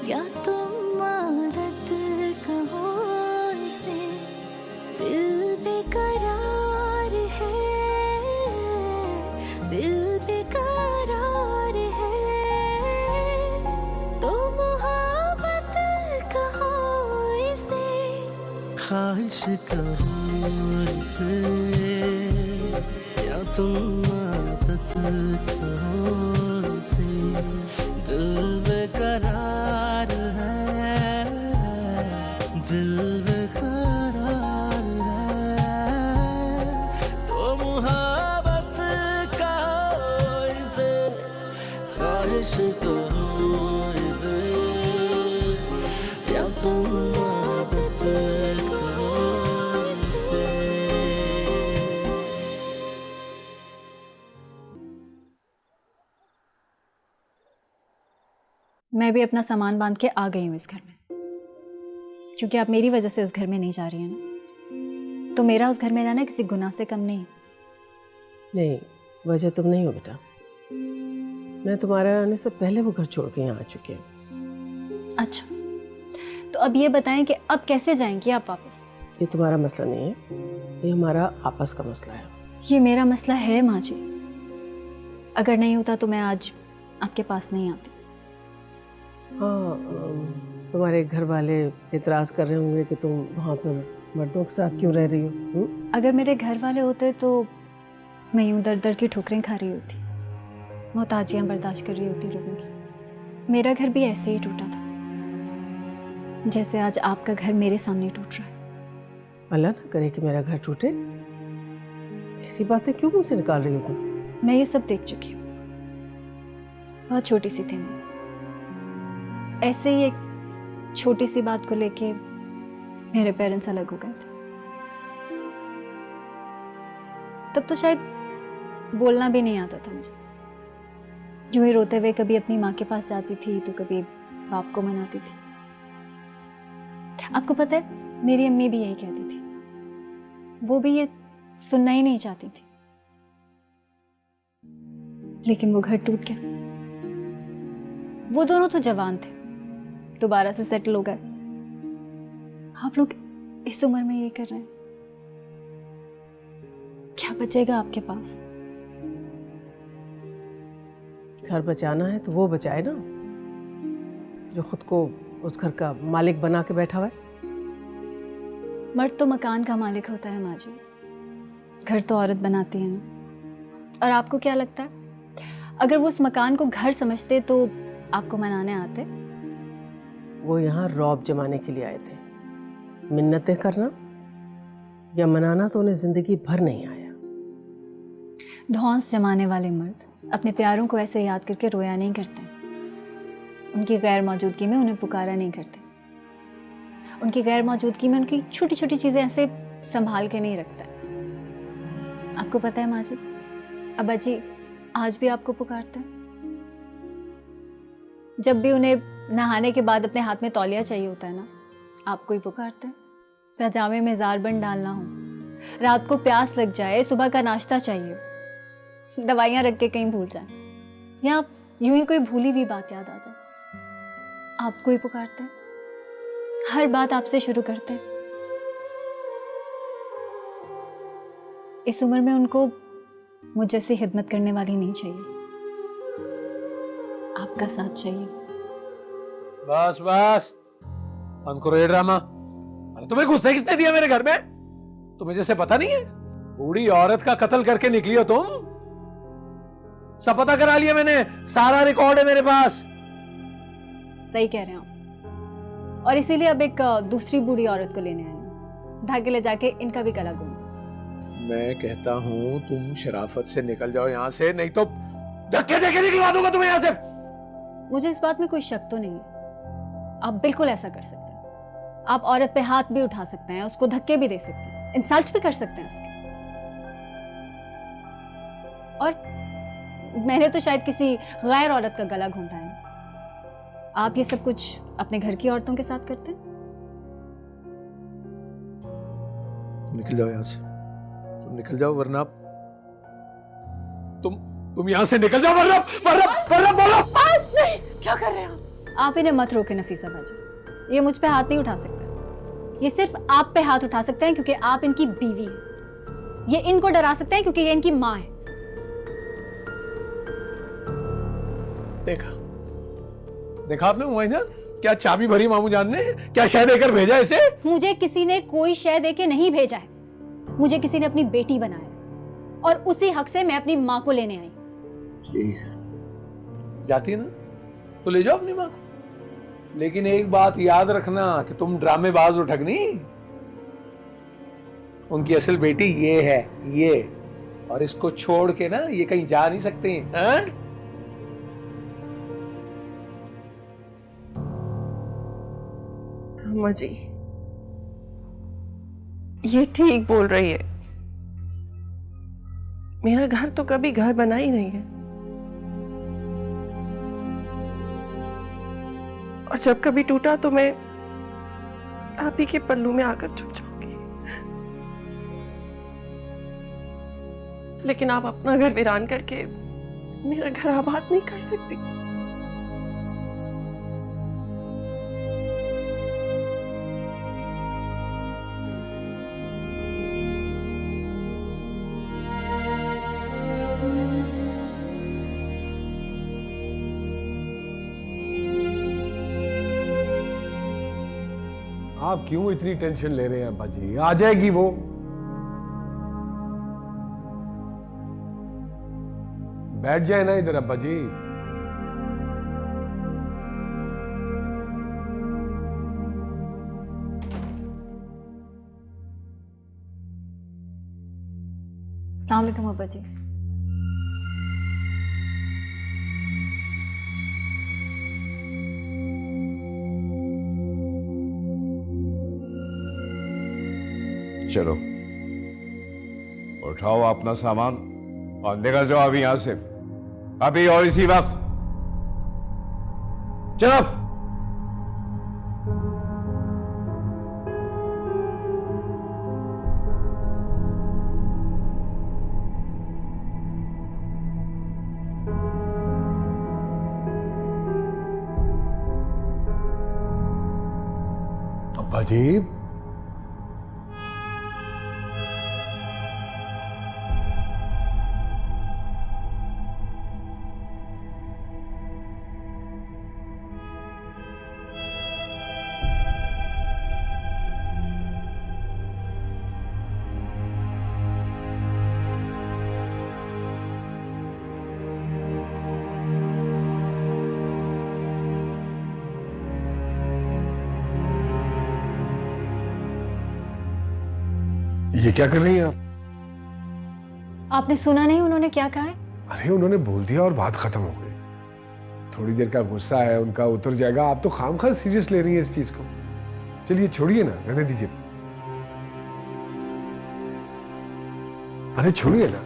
या तुम आदत कहो इसे, दिल बेकरार है, दिल बेकरार है, तो मोहब्बत कहो इसे, ख्वाहिश कहो इसे, या तुम आदत कहो इसे, दिल बेकरार है, दिल बेकरार है, तो मोहब्बत कहो इसे, ख्वाहिश कहो इसे, या तुम आदत कहो इसे। मैं भी अपना सामान बांध के आ गई हूँ इस घर में, क्योंकि आप मेरी वजह से उस घर में नहीं जा रही हैं ना, तो मेरा उस घर में रहना किसी गुनाह से कम नहीं है। नहीं, वजह तुम नहीं हो बेटा। मैं तुम्हारे आने से पहले वो घर छोड़ के यहाँ आ चुकी हूँ। अच्छा, तो अब ये बताएं कि अब कैसे जाएंगी आप वापस? ये तुम्हारा मसला नहीं है, ये हमारा आपस का मसला है। ये मेरा मसला है माँ जी, अगर नहीं होता तो मैं आज आपके पास नहीं आती। हाँ, तुम्हारे घर वाले इतराज कर रहे होंगे कि तुम वहाँ पर मर्दों के साथ क्यों रह रही हो। अगर मेरे घर वाले होते तो मैं यूं दर दर की ठोकरें खा रही होती, मोहताजियाँ बर्दाश्त कर रही होती लोगों की। मेरा घर भी ऐसे ही टूटा था जैसे आज आपका घर मेरे सामने टूट रहा है। अल्लाह ना करे कि मेरा घर टूटे। ऐसी बातें क्यों मुझ से निकाल रही हो तुम? मैं ये सब देख चुकी हूँ, बहुत छोटी सी थी मैं। ऐसे ही एक छोटी सी बात को लेके मेरे पेरेंट्स अलग हो गए थे। तब तो शायद बोलना भी नहीं आता था मुझे। यूं ही रोते हुए कभी अपनी माँ के पास जाती थी तो कभी बाप को मनाती थी। आपको पता है मेरी अम्मी भी यही कहती थी, वो भी ये सुनना ही नहीं चाहती थी। लेकिन वो घर टूट गया। वो दोनों तो जवान थे, दोबारा से सेटल हो गए। आप लोग इस उम्र में ये कर रहे हैं, क्या बचेगा आपके पास? घर बचाना है तो वो बचाए ना जो खुद को उस घर का मालिक बना के बैठा हुआ है। मर्द तो मकान का मालिक होता है माँ जी, घर तो औरत बनाती है ना। और आपको क्या लगता है, अगर वो उस मकान को घर समझते तो आपको मनाने आते? वो यहाँ रौब जमाने के लिए आए थे। मिन्नतें करना या मनाना तो उन्हें जिंदगी भर नहीं आया। धौंस जमाने वाले मर्द अपने प्यारों को ऐसे याद करके रोया नहीं करते, उनकी गैर मौजूदगी में उन्हें पुकारा नहीं करते, उनकी गैर मौजूदगी में उनकी छोटी छोटी चीजें ऐसे संभाल के नहीं रखता। आपको पता है माँ जी, अब्बा जी आज भी आपको पुकारते हैं। जब भी उन्हें नहाने के बाद अपने हाथ में तौलिया चाहिए होता है ना, आपको ही पुकारते हैं। पजामे में ज़ारबंद डालना हो, रात को प्यास लग जाए, सुबह का नाश्ता चाहिए, दवाइयाँ रख के कहीं भूल जाए, या यूं ही कोई भूली हुई बात याद आ जाए, आपको ही पुकारते हैं। हर बात आपसे शुरू करते हैं। इस उम्र में उनको मुझ जैसी खिदमत करने वाली नहीं चाहिए, आपका साथ चाहिए। बस बस बंद करो ये ड्रामा। अरे तुम्हें घुसने किसने दिया मेरे घर में? तुम्हें जैसे पता नहीं है, बूढ़ी औरत का कत्ल करके निकली हो तुम। सब पता करा लिया मैंने, सारा रिकॉर्ड है मेरे पास। सही कह रहे हैं आप, और इसीलिए अब एक दूसरी बूढ़ी औरत को लेने आए हैं, धागे ले जाके इनका भी गला घूम दो। मैं कहता हूं तुम शराफत से निकल जाओ यहाँ से, नहीं तो धक्के देके निकलवा दूंगा तुम्हें यहाँ से। मुझे इस बात में कोई शक तो नहीं है, आप बिल्कुल ऐसा कर सकते हैं। आप औरत पे हाथ भी उठा सकते हैं, उसको धक्के भी दे सकते हैं, इंसल्ट भी कर सकते हैं उसके। और मैंने तो शायद किसी गैर औरत का गला घोंटा है ना। आप ये सब कुछ अपने घर की औरतों के साथ करते हैं। निकल जाओ यहाँ से, तुम निकल जाओ, वरना तुम यहाँ से निकल जाओ, वरना बोलो। नहीं, क्या कर रहे हैं आप? आप इन्हें मत रोके नफीसा बाजी, ये मुझ पे हाथ नहीं उठा सकते। ये सिर्फ आप पे हाथ उठा सकते हैं क्योंकि आप इनकी बीवी हैं। ये इनको डरा सकते हैं क्योंकि ये इनकी माँ है। देखा देखा आपने मुआइना, क्या चाबी भरी मामू जान ने, क्या शह देकर भेजा इसे? मुझे किसी ने कोई शय देके नहीं भेजा है, मुझे किसी ने अपनी बेटी बनाया और उसी हक से मैं अपनी माँ को लेने आई। ठीक है, जाती है ना तो ले जाओ अपनी माँ को, लेकिन एक बात याद रखना कि तुम ड्रामेबाज उठगनी, उनकी असल बेटी ये है, ये, और इसको छोड़ के ना ये कहीं जा नहीं सकते हैं? अम्मा जी ये ठीक बोल रही है, मेरा घर तो कभी घर बना ही नहीं है, और जब कभी टूटा तो मैं आप ही के पल्लू में आकर छुप जाऊंगी। लेकिन आप अपना घर वीरान करके मेरा घर आबाद नहीं कर सकती। आप क्यों इतनी टेंशन ले रहे हैं अब्बा जी? आ जाएगी वो। बैठ जाए ना इधर अब्बा जी। अस्सलाम वालेकुम अब्बा जी। चलो उठाओ अपना सामान और निकल जाओ अभी यहां से, अभी और इसी वक्त। चलो। अब्बा जी ये क्या कर रही हैं आप? आपने सुना नहीं उन्होंने क्या कहा है? अरे उन्होंने बोल दिया और बात खत्म हो गई। थोड़ी देर का गुस्सा है उनका, उतर जाएगा। आप तो खामखा सीरियस ले रही हैं इस चीज को। चलिए छोड़िए ना, रहने दीजिए। अरे छोड़िए ना,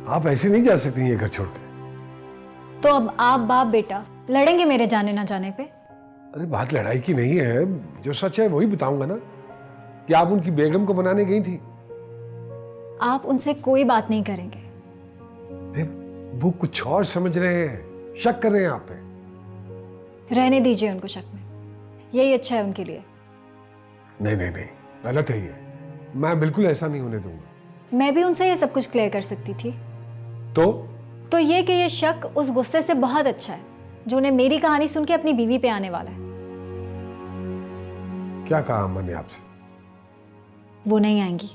आप ऐसे नहीं जा सकती ये घर छोड़ के। तो अब आप बाप बेटा लड़ेंगे मेरे जाने ना जाने पे? अरे बात लड़ाई की नहीं है, जो सच है वही बताऊंगा ना, कि आप उनकी बेगम को बनाने गई थी। आप उनसे कोई बात नहीं करेंगे। अरे वो कुछ और समझ रहे हैं, शक कर रहे हैं आप पे। रहने दीजिए उनको शक में, यही अच्छा है उनके लिए। नहीं नहीं नहीं, गलत है ये। मैं बिल्कुल ऐसा नहीं होने दूंगा। मैं भी उनसे ये सब कुछ क्लियर कर सकती थी। तो ये कि ये शक उस गुस्से से बहुत अच्छा है जो उन्हें मेरी कहानी सुन के अपनी बीवी पे आने वाला है। क्या कहा मैंने आपसे? वो नहीं आएंगी,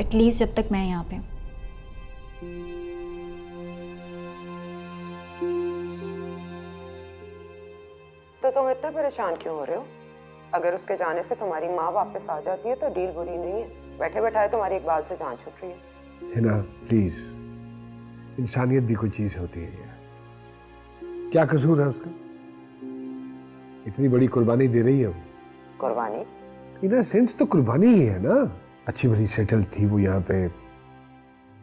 एटलीस्ट जब तक मैं यहाँ पे हूँ। तो तुम इतना परेशान क्यों हो रहे हो? अगर उसके जाने से तुम्हारी माँ वापस आ जाती है तो डील बुरी नहीं है। बैठे बैठाए तुम्हारी इकबाल से जान छूट रही है ना। प्लीज, इंसानियत भी कोई चीज होती है यार। क्या कसूर है उसका? इतनी बड़ी कुर्बानी दे रही है वो। कुर्बानी? इन सेंस तो कुर्बानी ही है ना। अच्छी भली सेटल थी वो यहाँ पे,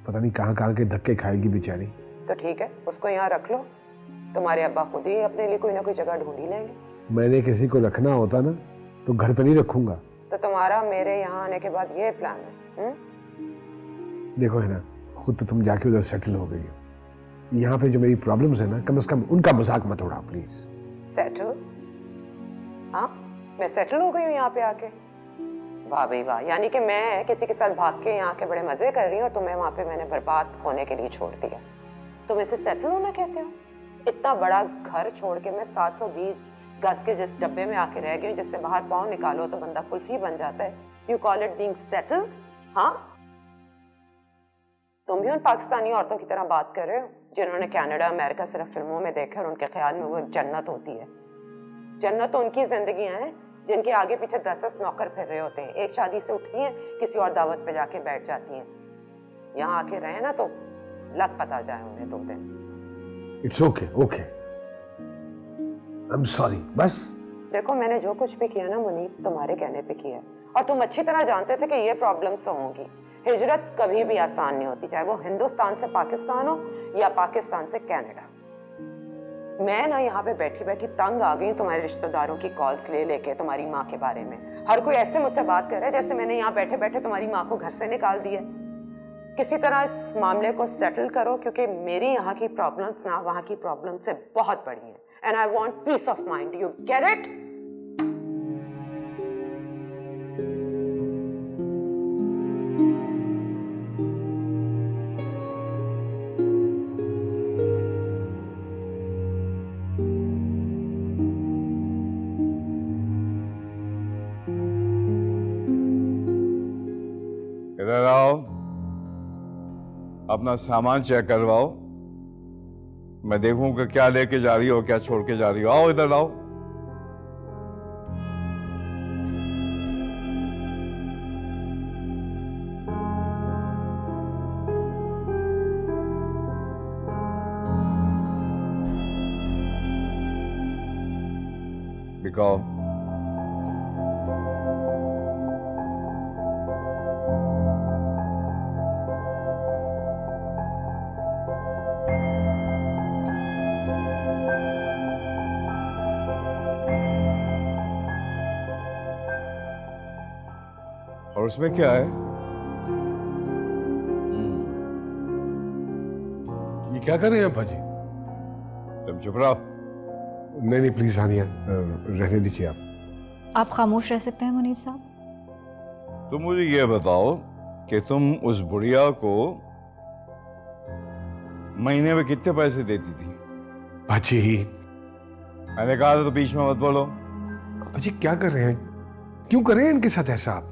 पता नहीं कहाँ कहाँ के धक्के खाएगी बेचारी। तो ठीक है, उसको यहाँ रख लो। तुम्हारे अब्बा खुद ही अपने लिए कोई ना कोई जगह ढूंढ ही लेंगे। मैंने किसी को रखना होता ना तो घर पे नहीं रखूंगा। तो तुम्हारा मेरे यहाँ आने के बाद ये प्लान है? देखो है ना, खुद तो तुम जाके उधर सेटल हो गई हो, यहाँ पे जो मेरी प्रॉब्लम्स है ना, कम से कम उनका मजाक मत उड़ाओ प्लीज। सेटल? हाँ, मैं सेटल हो गई हूँ यहाँ पे आके? वाह भाई वाह, यानी कि मैं किसी के साथ भाग के यहाँ के बड़े मजे कर रही हूँ, तुम्हें वहाँ पे मैंने बर्बाद होने के लिए छोड़ दिया। तुम इसे सेटल होना कहते हो? इतना बड़ा घर छोड़ के मैं 720 गज के जिस डब्बे में आके रह गई हूँ, जिससे बाहर पाँव निकालो तो बंदा कुल्फी बन जाता है। You call it being settle? हाँ, तुम भी उन पाकिस्तानी औरतों की तरह बात कर रहे हो जिन्होंने कनाडा अमेरिका सिर्फ फिल्मों में देखा और उनके ख्याल में वो एक जन्नत होती है। जन्नत तो उनकी जिंदगियां हैं जिनके आगे पीछे 10-10 नौकर फिर रहे होते हैं। एक शादी से उठती हैं, किसी और दावत पे जाके बैठ जाती हैं। यहाँ आके रहे ना तो लग पता जाए उन्हें दो दिन। It's okay okay, I am sorry. बस देखो, मैंने जो कुछ भी किया ना मुनीब, तुम्हारे कहने पे किया, और तुम अच्छी तरह जानते थे कि ये प्रॉब्लम्स तो होंगी। हिजरत कभी भी आसान नहीं होती, चाहे वो हिंदुस्तान से पाकिस्तान हो या पाकिस्तान से कनाडा। मैं ना यहाँ पे बैठी बैठी तंग आ गई तुम्हारे रिश्तेदारों की कॉल्स ले लेके तुम्हारी माँ के बारे में। हर कोई ऐसे मुझसे बात कर रहा है जैसे मैंने यहाँ बैठे बैठे तुम्हारी माँ को घर से निकाल दिया। किसी तरह इस मामले को सेटल करो, क्योंकि मेरी यहाँ की प्रॉब्लम्स ना वहाँ की प्रॉब्लम से बहुत बड़ी हैं। And I want piece of mind, you get it? इधर आओ, अपना सामान चेक करवाओ। मैं देखूं कि क्या लेके जा रही हो, क्या छोड़ के जा रही हो। आओ इधर आओ। दिखाओ। और उसमें क्या है? ये क्या कर रहे हैं भाजी? तुम चुप रहो। नहीं नहीं प्लीज हानिया, रहने दीजिए आप। आप खामोश रह सकते हैं मुनीब साहब। तुम मुझे ये बताओ कि तुम उस बुढ़िया को महीने में कितने पैसे देती थी? भाजी, मैंने कहा था तो बीच में मत बोलो। भाजी क्या कर रहे हैं? क्यों कर रहे हैं इनके साथ ऐसा आप?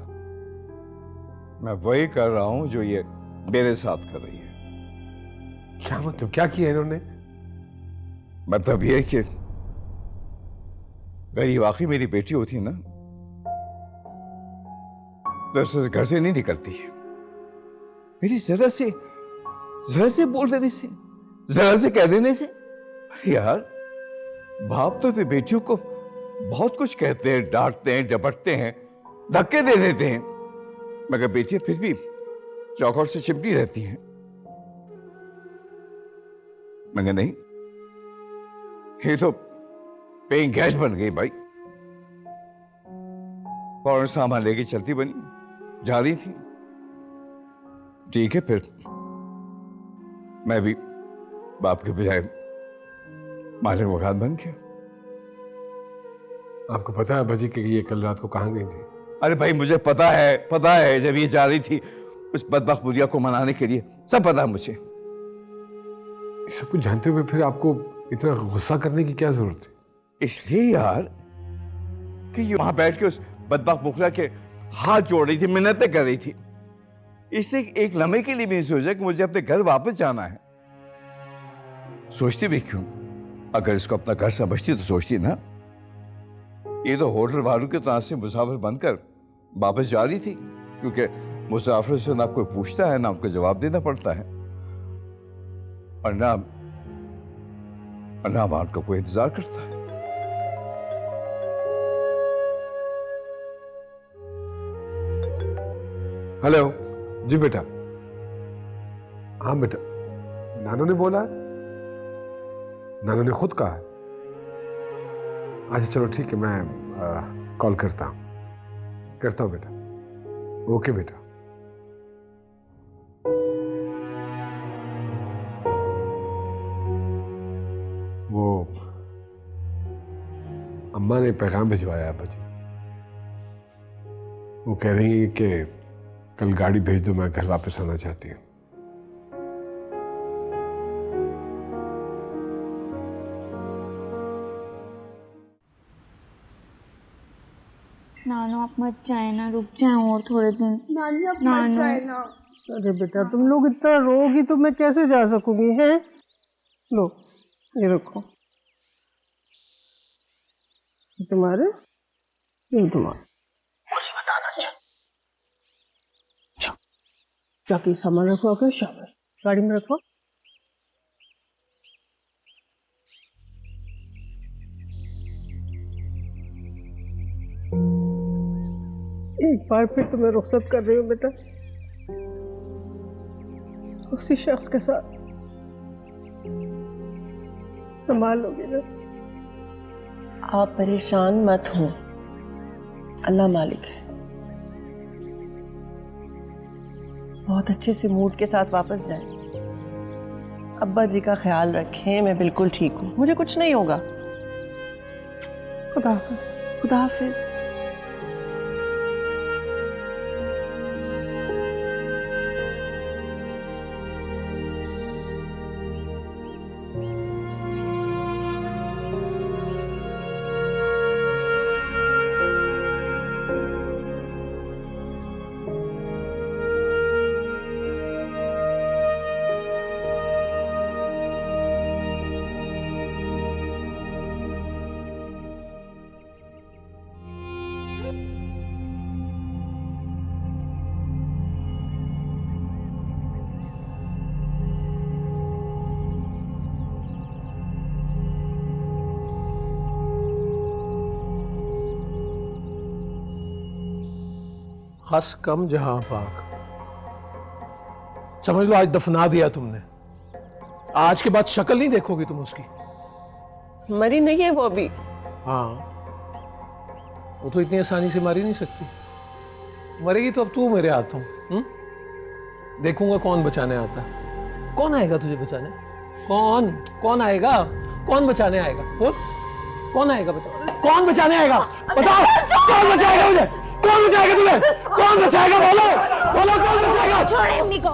मैं वही कर रहा हूं जो ये मेरे साथ कर रही है। क्या मतलब, क्या किया इन्होंने? मतलब ये कि अगर ये वाकई मेरी बेटी होती ना तो उससे घर से नहीं निकलती। मेरी जरा से बोल देने से, जरा से कह देने से। यार, बाप तो अपनी बेटियों को बहुत कुछ कहते हैं, डांटते हैं, डपटते हैं, धक्के दे देते हैं, मगर बेटियां फिर भी चौखट से चिपकी रहती हैं। मगर नहीं, ये तो पेइंग गेस्ट बन गई भाई। फौरन सामान लेके चलती बनी, जा रही थी। ठीक है, फिर मैं भी बाप के बजाय मालिक मकान बन गया। आपको पता है भाजी कि ये कल रात को कहाँ गई थी? अरे भाई, मुझे पता है जब ये जा रही थी उस बदबख्त बुढ़िया को मनाने के लिए, सब पता है मुझे। सब कुछ जानते हुए फिर आपको इतना गुस्सा करने की क्या जरूरत है? इसलिए यार कि ये वहां बैठ के उस बदबख्त बुखरा के हाथ जोड़ रही थी, मिन्नतें कर रही थी। इससे एक लम्हे के लिए भी सोचा कि मुझे अपने घर वापस जाना है। सोचती भी क्यों? अगर इसको अपना घर समझती तो सोचती ना। ये तो होटल वालों के तरह से मुसाफिर बनकर वापस जा रही थी, क्योंकि मुसाफिर से ना कोई पूछता है, ना उनको जवाब देना पड़ता है, और ना वहां का कोई इंतजार करता है। हेलो जी बेटा। हाँ बेटा, नानू ने बोला, नानू ने खुद कहा। अच्छा चलो ठीक है, मैं कॉल करता हूँ बेटा। ओके बेटा। अम्मा ने पैगाम भिजवाया अब्बा जी। वो कह रही है कि कल गाड़ी भेज दो, मैं घर वापस आना चाहती हूँ। नानू आप मत जाए ना, रुक जाए और थोड़े दिन। नानी आप नानू। मत जाए ना। अरे बेटा तुम लोग इतना रोगी तो मैं कैसे जा सकूंगी, हैं? लो ये रखो, तुम्हारे, ये तुम्हारे। बोली बताना। अच्छा जाके सामान रखो, आके शाबाश गाड़ी में रखो। एक बार फिर तुम्हें रुखसत कर रही हूँ बेटा, उसी शख्स के साथ संभाल लोगे ना। आप परेशान मत हो, अल्लाह मालिक है। बहुत अच्छे से मूड के साथ वापस जाए। अब्बा जी का ख्याल रखें, मैं बिल्कुल ठीक हूँ, मुझे कुछ नहीं होगा। खुदा हाफिज। खुदा हाफिज। खस कम जहां पाक, समझ लो आज दफना दिया तुमने। आज के बाद शक्ल नहीं देखोगी तुम उसकी। मरी नहीं है वो अभी। हाँ, वो तो इतनी आसानी से मारी नहीं सकती। मरेगी तो अब तू मेरे हाथों। देखूंगा कौन बचाने आता है। कौन आएगा तुझे बचाने? कौन कौन आएगा? कौन बचाने आएगा? बोल, कौन आएगा बचाने? कौन बचाने आएगा? बताओ, कौन बचाएगा मुझे? कौन बचाएगा तुम्हें? कौन बचाएगा? बोलो बोलो, कौन बचाएगा? छोड़े अम्मी को।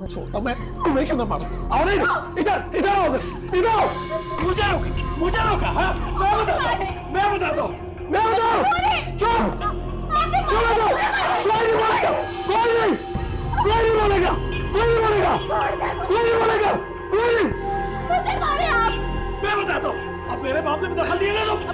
छोड़ता मैं तुम्हें क्यों ना मारूं? आओ नहीं, इधर इधर आओ, इधर आओ। मुझे रोका हाँ? मैं बताता हूँ। चुप कोई नहीं बोलेगा। मुझे मारे आप। मैं बताता हूँ। अब मेरे बाप ने दखल दिया ना तुम।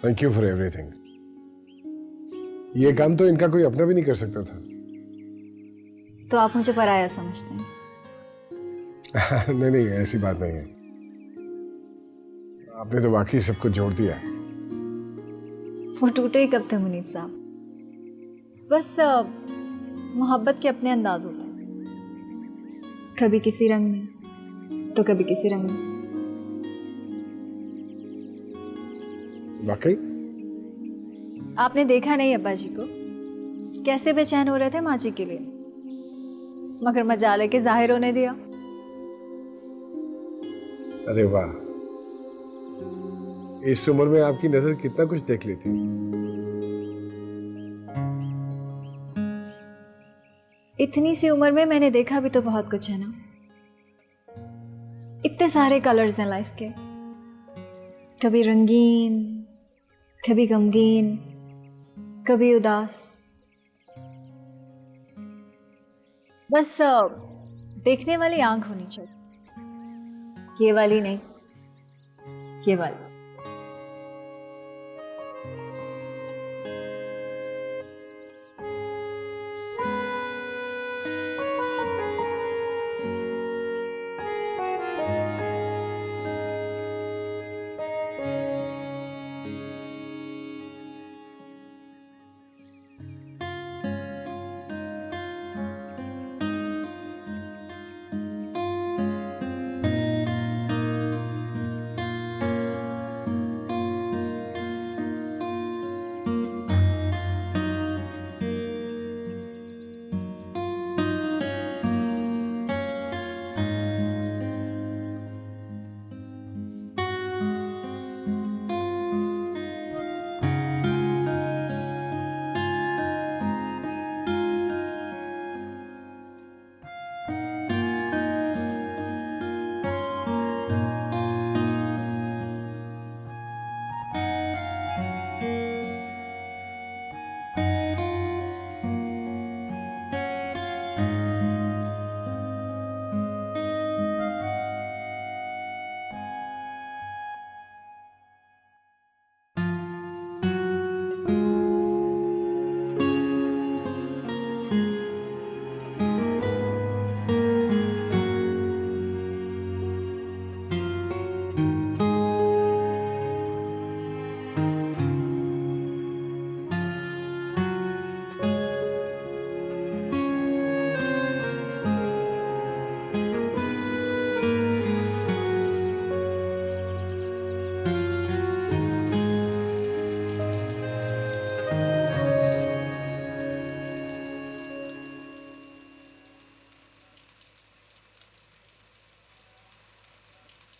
Thank you for everything. ये काम तो इनका कोई अपना भी नहीं कर सकता था। तो आप मुझे पराया समझते हैं? नहीं, ऐसी बात नहीं है। आपने तो वाकई सबको जोड़ दिया। वो टूटे ही कब थे मुनीब साहब। बस मोहब्बत के अपने अंदाज होते हैं, कभी किसी रंग में तो कभी किसी रंग में। वाकई आपने देखा नहीं अब्बा जी को कैसे बेचैन हो रहे थे माँ जी के लिए, मगर मजाल के जाहिर होने दिया। अरे वाह, इस उम्र में आपकी नजर कितना कुछ देख लेती। इतनी सी उम्र में मैंने देखा भी तो बहुत कुछ है ना। इतने सारे कलर्स हैं लाइफ के, कभी रंगीन, कभी गमगीन, कभी उदास। बस देखने वाली आंख होनी चाहिए। ये वाली नहीं, ये वाली।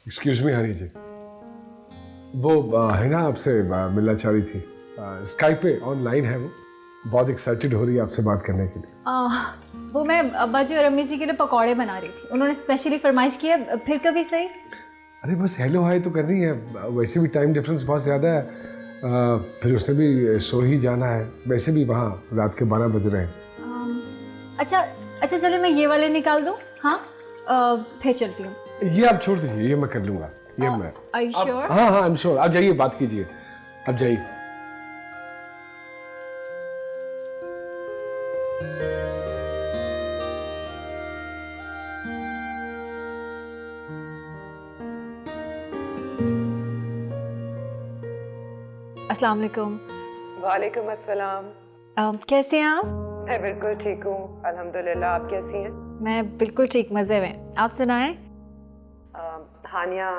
एक्सक्यूज मी हनी जी, वो है ना आपसे मिलना चाह रही थी, स्काइप पे ऑनलाइन है वो, बहुत एक्साइटेड हो रही है आपसे बात करने के लिए। वो मैं अब्बा जी और अम्मी जी के लिए पकौड़े बना रही थी, उन्होंने स्पेशली फरमाइश की है, फिर कभी सही। अरे बस हेलो हाय तो करनी है, वैसे भी टाइम डिफरेंस बहुत ज़्यादा है, फिर उसने भी सो ही जाना है, वैसे भी वहाँ रात के 12 बज रहे हैं। अच्छा चलो मैं ये वाले निकाल दूँ। हाँ फिर चलती हूँ। ये आप छोड़ दीजिए, ये मैं कर लूँगा, ये मैं। Are you sure? हाँ हाँ आई एम श्योर, आप जाइए बात कीजिए, आप जाइए। अस्सलाम वालेकुम। वालेकुम अस्सलाम। कैसे हैं आप? मैं बिल्कुल ठीक हूँ अल्हम्दुलिल्लाह, आप कैसी हैं? मैं बिल्कुल ठीक, मज़े में। आप सुनाएं? Haniya,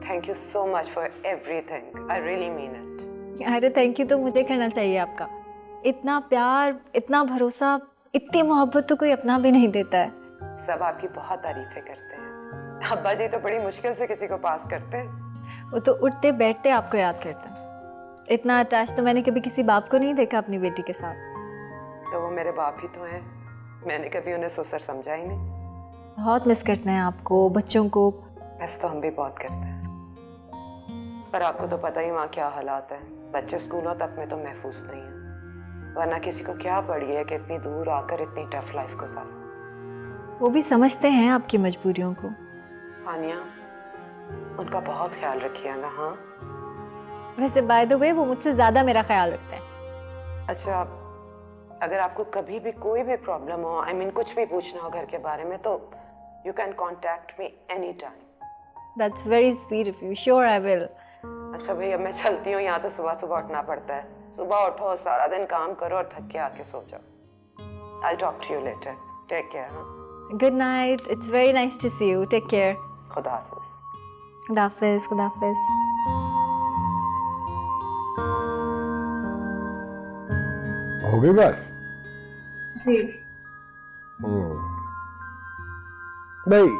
thank you so much for everything, I really mean it. अरे थैंक यू तो मुझे करना चाहिए आपका। इतना प्यार, इतना भरोसा, इतनी मोहब्बत तो कोई अपना भी नहीं देता है। सब आपकी बहुत तारीफें करते हैं। अब्बा जी तो बड़ी मुश्किल से किसी को पास करते हैं। वो तो उठते बैठते आपको याद करते हैं। इतना अटैच तो मैंने कभी किसी बाप को नहीं देखा अपनी बेटी के साथ। तो वो मेरे बाप ही तो हैं, मैंने कभी उन्हें ससुर समझा ही नहीं। बहुत मिस करते हैं आपको, बच्चों को। मिस तो हम भी बहुत करते हैं, पर आपको तो पता ही वहाँ क्या हालात हैं। बच्चे स्कूलों तक में तो महफूज नहीं है, वरना किसी को क्या पड़ी है कि इतनी दूर आकर इतनी टफ लाइफ गुजारे। वो भी समझते हैं आपकी मजबूरियों को। हानिया, उनका बहुत ख्याल रखिएगा। हाँ वैसे बाय द वे वो मुझसे ज़्यादा मेरा ख्याल रखते हैं। अच्छा, अगर आपको कभी भी कोई भी प्रॉब्लम हो, आई मीन कुछ भी पूछना हो घर के बारे में, तो you can contact me any time. That's very sweet of you, sure I will. अच्छा भैया, मैं चलती हूँ, यहाँ तो सुबह सुबह उठना पड़ता है। सुबह उठो, सारा दिन काम करो और थक के आके सो जाओ। I talk to you later, take care. Good night, it's very nice to see you, take care. खुदा हाफिज। खुदा हाफिज, खुदा हाफिज। हो गई बात? जी नहीं,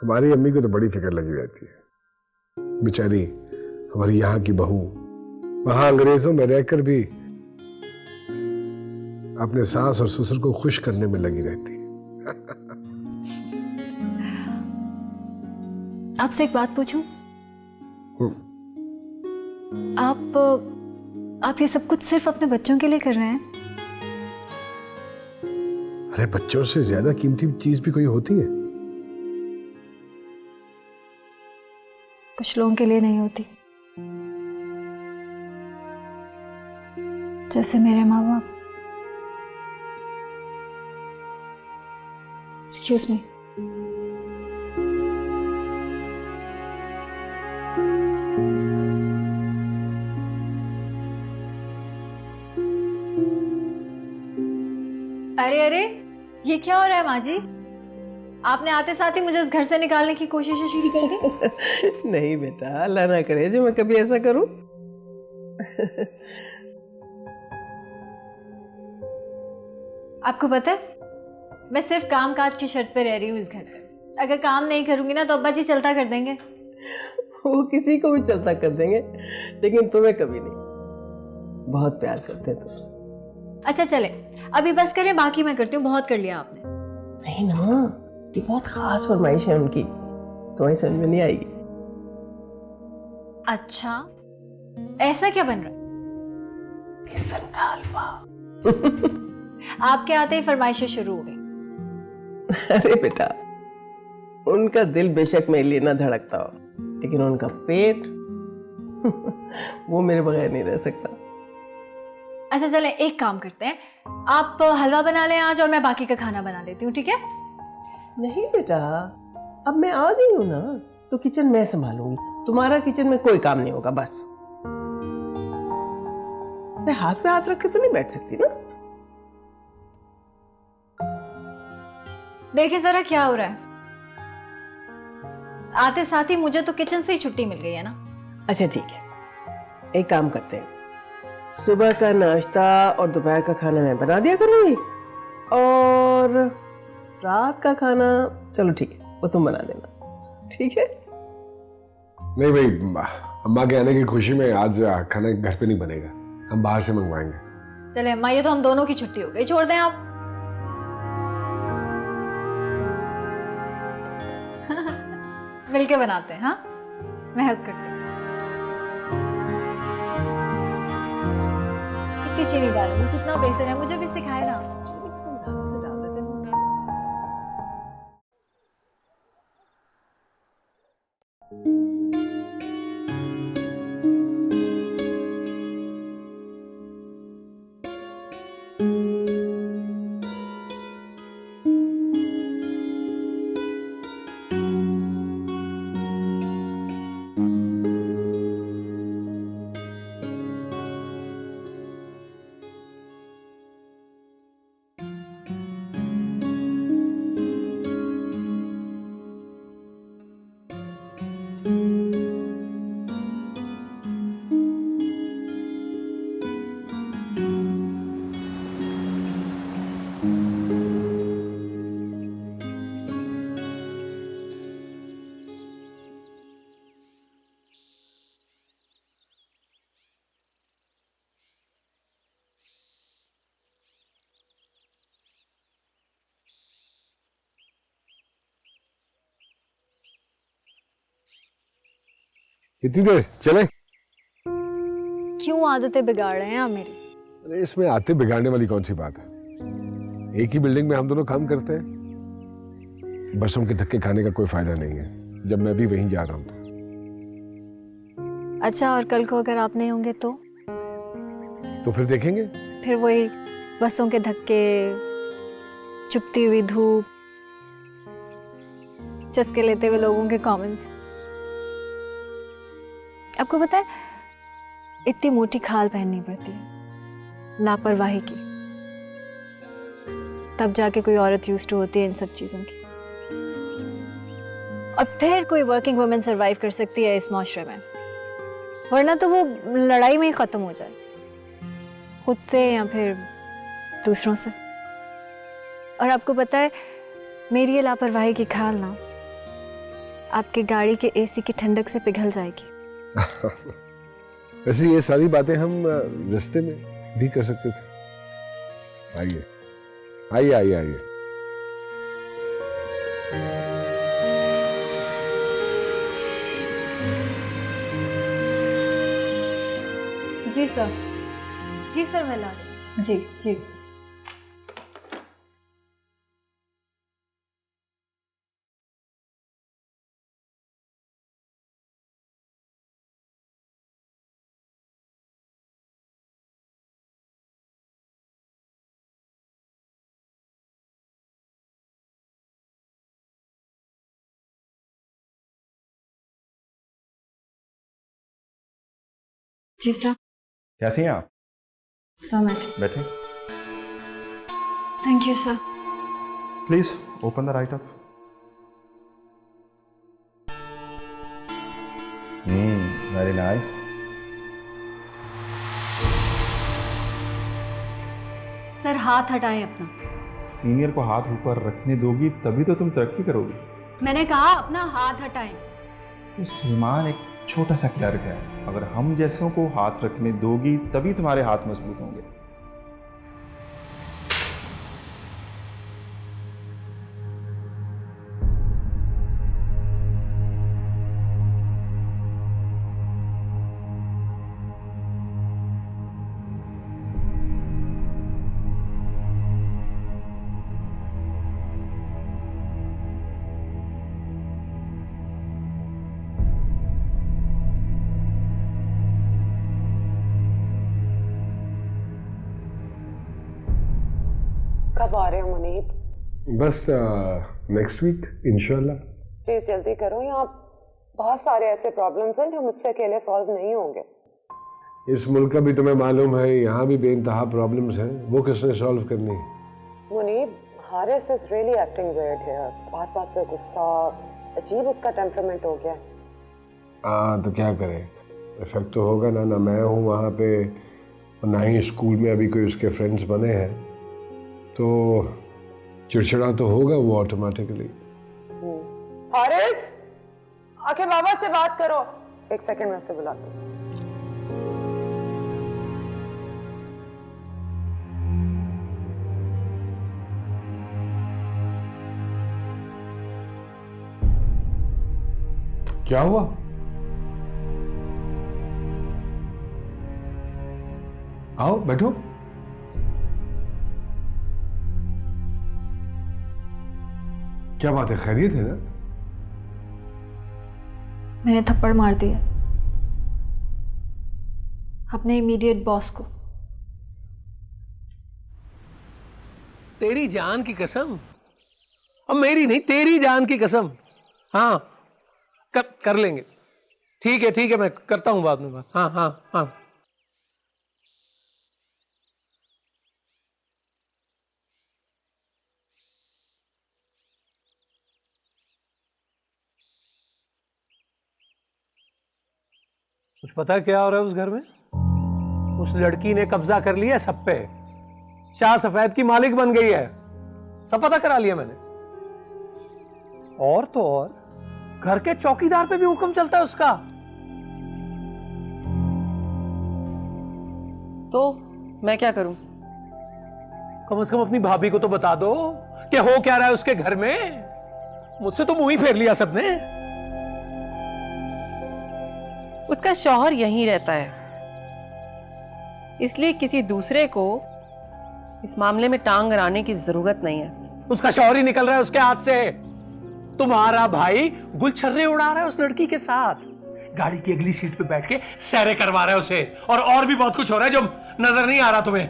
हमारी अम्मी को तो बड़ी फिक्र लगी रहती है, बेचारी हमारी यहाँ की बहू वहां अंग्रेजों में रहकर भी अपने सास और ससुर को खुश करने में लगी रहती है। आपसे एक बात पूछूं? आप ये सब कुछ सिर्फ अपने बच्चों के लिए कर रहे हैं? अरे बच्चों से ज्यादा कीमती चीज भी कोई होती है? कुछ लोगों के लिए नहीं होती, जैसे मेरे माँ बाप। Excuse me. अरे अरे, ये क्या हो रहा है माँ जी? आपने आते साथ ही मुझे उस घर से निकालने की कोशिश शुरू कर दी। नहीं बेटा, अल्लाह ना करे जो मैं कभी ऐसा करूं। आपको पता है, मैं सिर्फ काम काज की शर्त पे रह रही हूँ इस घर पे। अगर काम नहीं करूंगी ना तो अब्बा जी चलता कर देंगे। वो किसी को भी चलता कर देंगे, लेकिन तुम्हें कभी नहीं। बहुत प्यार करते हैं तुमसे। अच्छा चले, अभी बस करें, बाकी मैं करती हूँ, बहुत कर लिया आपने। नहीं ना, ये बहुत खास फरमाइश है उनकी, तुम्हें समझ में नहीं आएगी। अच्छा, ऐसा क्या बन रहा है? बेसन का हलवा। आपके आते ही फरमाइशें शुरू हो गई। अरे बेटा, उनका दिल बेशक मेरे लिए ना धड़कता हो, लेकिन उनका पेट वो मेरे बगैर नहीं रह सकता। अच्छा चले, एक काम करते हैं, आप हलवा बना लें आज और मैं बाकी का खाना बना लेती हूँ, ठीक है? नहीं बेटा, अब मैं आ गई हूँ ना, तो किचन मैं संभालूंगी। तुम्हारा किचन में कोई काम नहीं होगा। बस मैं हाथ पे हाथ रख के तो नहीं बैठ सकती ना। देखिए जरा क्या हो रहा है। आते साथ ही मुझे तो किचन से ही छुट्टी मिल गई है ना। अच्छा ठीक है, एक काम करते हैं, सुबह का नाश्ता और दोपहर का खाना मैं बना दिया करूंगी, और रात का खाना चलो ठीक है, वो तुम बना देना, ठीक है? नहीं भाई, अम्मा के आने की खुशी में आज खाना घर पे नहीं बनेगा, हम बाहर से मंगवाएंगे। चले अम्मा, ये तो हम दोनों की छुट्टी हो गई, छोड़ दें आप। मिलके बनाते हैं, हाँ? मैं हेल्प करती हूँ। कितनी चीनी डालूंगी, कितना बेसन है, मुझे भी सिखाए ना। कितनी देर चले? क्यों आदतें बिगाड़ रहे हैं आप मेरी? अरे इसमें आते बिगाड़ने वाली कौन सी बात है? एक ही बिल्डिंग में हम दोनों काम करते हैं, बसों के धक्के खाने का कोई फायदा नहीं है जब मैं भी वहीं जा रहा हूँ तो। अच्छा, और कल को अगर आप नहीं होंगे तो फिर देखेंगे। फिर वही बसों के धक्के, चुभती हुई धूप, चस्के लेते हुए लोगों के कमेंट्स। आपको पता है, इतनी मोटी खाल पहननी पड़ती है लापरवाही की, तब जाके कोई औरत यूज्ड टू होती है इन सब चीजों की। और फिर कोई वर्किंग वुमेन सरवाइव कर सकती है इस माशरे में, वरना तो वो लड़ाई में ही खत्म हो जाए, खुद से या फिर दूसरों से। और आपको पता है, मेरी ये लापरवाही की खाल ना आपके गाड़ी के एसी की ठंडक से पिघल जाएगी। वैसे ये सारी बातें हम रास्ते में भी कर सकते थे। आइए आइए आइए आइए। जी सर, जी सर, मैं ला रही हूँ। जी जी। जी सर। कैसी हैं आप? सर बैठे। बैठे। Thank you sir. Please open the right up. Very nice. Sir हाथ हटाएं अपना। सीनियर को हाथ ऊपर रखने दोगी तभी तो तुम तरक्की करोगी। मैंने कहा अपना हाथ हटाएं। तो श्रीमान एक छोटा सा क्लर्क है, अगर हम जैसों को हाथ रखने दोगी तभी तुम्हारे हाथ मजबूत होंगे। कब आ रहे हो मुनीब? बस नेक्स्ट वीक इंशाल्लाह। प्लीज जल्दी करो, यहाँ बहुत सारे ऐसे प्रॉब्लम्स हैं जो मुझसे अकेले सॉल्व नहीं होंगे। इस मुल्क का भी तुम्हें मालूम है, यहाँ भी बेइंतहा प्रॉब्लम्स हैं, वो किसने सॉल्व करनी है? Munib, Haris is really acting weird here. बात बात पे गुस्सा, अजीब उसका टेम्परामेंट हो गया। तो क्या करें, इफेक्ट तो होगा ना। मैं हूँ वहाँ पे, ना ही स्कूल में अभी कोई उसके फ्रेंड्स बने हैं, तो चिड़चिड़ा तो होगा वो ऑटोमेटिकली। हारिस, आके बाबा से बात करो। एक सेकंड में उसे बुलाती हूँ। क्या हुआ? आओ बैठो। क्या बात है, खैरियत है ना? मैंने थप्पड़ मार दिया अपने इमीडिएट बॉस को। तेरी जान की कसम, अब मेरी नहीं, तेरी जान की कसम। हाँ कर लेंगे। ठीक है, मैं करता हूं बाद में बात। हाँ हाँ हाँ। कुछ पता है क्या हो रहा है उस घर में? उस लड़की ने कब्जा कर लिया सब पे, शाह सफेद की मालिक बन गई है। सब पता करा लिया मैंने। और तो और घर के चौकीदार पे भी हुक्म चलता है उसका। तो मैं क्या करूं? कम से कम अपनी भाभी को तो बता दो कि हो क्या रहा है उसके घर में। मुझसे तो मुंह ही फेर लिया सबने। उसका शौहर यहीं रहता है, इसलिए किसी दूसरे को इस मामले में टांग अड़ाने की जरूरत नहीं है। उसका शौहर ही निकल रहा है उसके हाथ से। तुम्हारा भाई गुलछर्रे उड़ा रहा है उस लड़की के साथ, गाड़ी की अगली सीट पे बैठ के सैरे करवा रहा है उसे, और भी बहुत कुछ हो रहा है जो नजर नहीं आ रहा तुम्हें।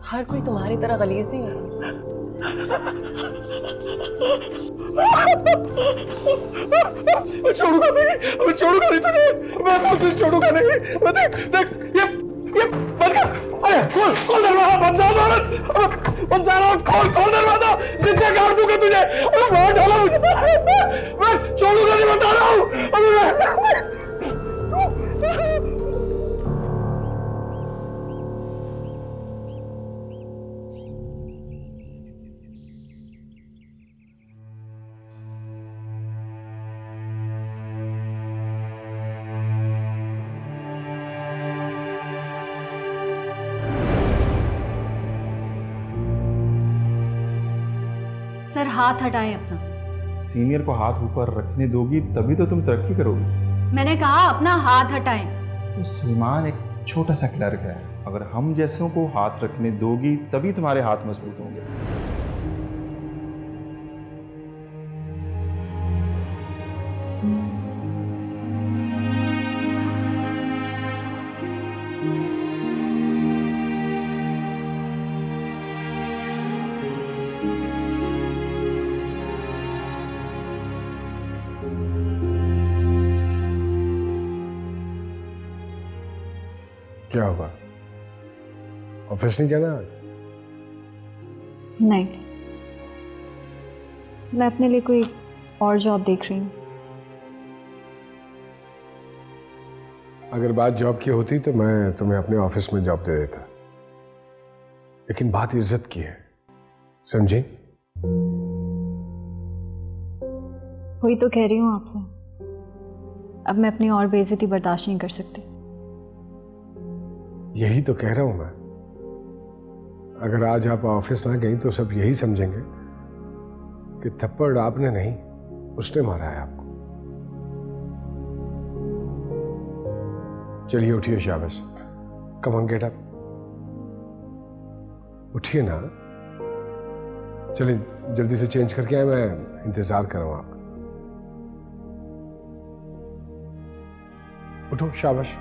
हर कोई तुम्हारी तरह गलीज नहीं है। छोड़ूंगा नहीं तुझे, मैं तुझे छोड़ूंगा नहीं। देख ये बंद कर। अरे खोल दरवाजा, बंद खोल दरवाजा, जिंदा काट दूंगा तुझे। अरे मार डाला मुझे, मैं छोड़ूंगा नहीं, बता रहा हूँ। सर हाथ हटाएं अपना। सीनियर को हाथ ऊपर रखने दोगी तभी तो तुम तरक्की करोगी। मैंने कहा अपना हाथ हटाएं। तो श्रीमान एक छोटा सा क्लर्क है, अगर हम जैसों को हाथ रखने दोगी तभी तुम्हारे हाथ मजबूत होंगे। क्या हुआ, ऑफिस नहीं जाना आज? नहीं, मैं अपने लिए कोई और जॉब देख रही हूँ। अगर बात जॉब की होती तो मैं तुम्हें अपने ऑफिस में जॉब दे देता, लेकिन बात इज्जत की है, समझी? वही तो कह रही हूँ आपसे, अब मैं अपनी और बेइज्जती बर्दाश्त नहीं कर सकती। यही तो कह रहा हूं मैं, अगर आज आप ऑफिस ना गई तो सब यही समझेंगे कि थप्पड़ आपने नहीं, उसने मारा है आपको। चलिए उठिए शाबाश, कम ऑन गेट अप, उठिए ना, चलिए जल्दी से चेंज करके आए, मैं इंतजार कर रहा हूं आपका। उठो शाबाश।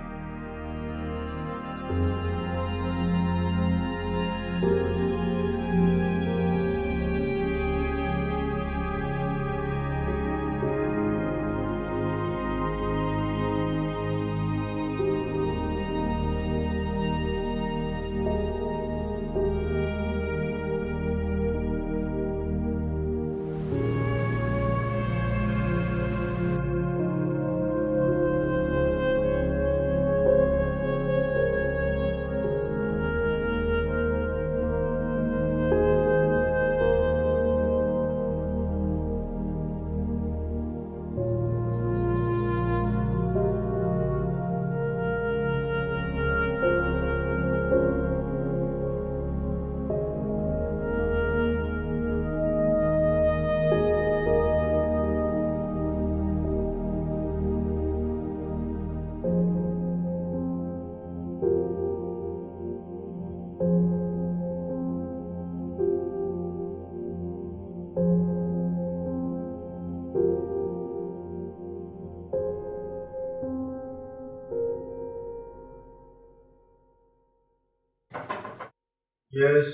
यस।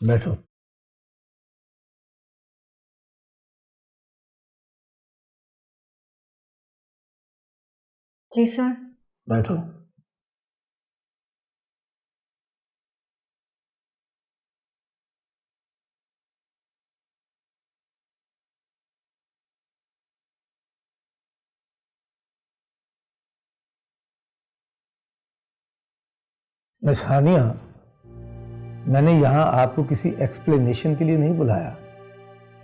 बैठो। जी सर। बैठो। मिस हानिया, मैंने यहाँ आपको किसी एक्सप्लेनेशन के लिए नहीं बुलाया।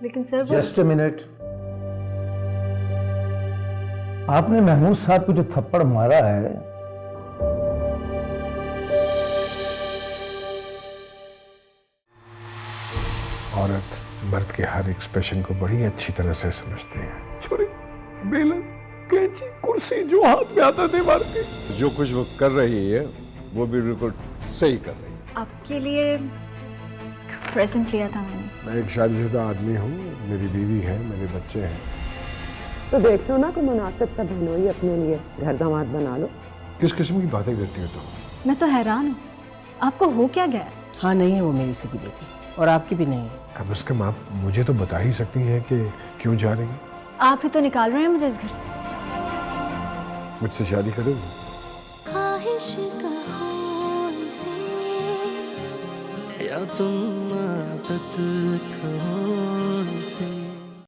लेकिन सर वो जस्ट अ मिनट। आपने महमूद साहब को जो थप्पड़ मारा है, औरत मर्द के हर एक्सप्रेशन को बड़ी अच्छी तरह से समझते हैं। छुरी, बेलन, कैंची, कुर्सी जो हाथ में आता दे मार के। जो कुछ वो कर रही है वो भी बिल्कुल सही कर रही है। आपके लिए प्रेजेंट लिया था मैंने। मैं एक शादीशुदा आदमी हूँ, मेरी बीवी है, मेरे बच्चे हैं। तो देख लो ना कि मुनासिब सा बहनोई अपने लिए घर दामाद बना लो। किस किस्म की बातें करती हो तुम? मैं तो हैरान हूँ, आपको हो क्या गया? हाँ, नहीं है वो मेरी सगी बेटी, और आपकी भी नहीं है। कम से कम आप मुझे तो बता ही सकती हैं कि क्यों जा रही हैं। आप ही तो निकाल रहे हैं मुझे इस घर से। मुझसे शादी करोगी? ख्वाहिश कहो इसे, या तुम आदत कहो इसे।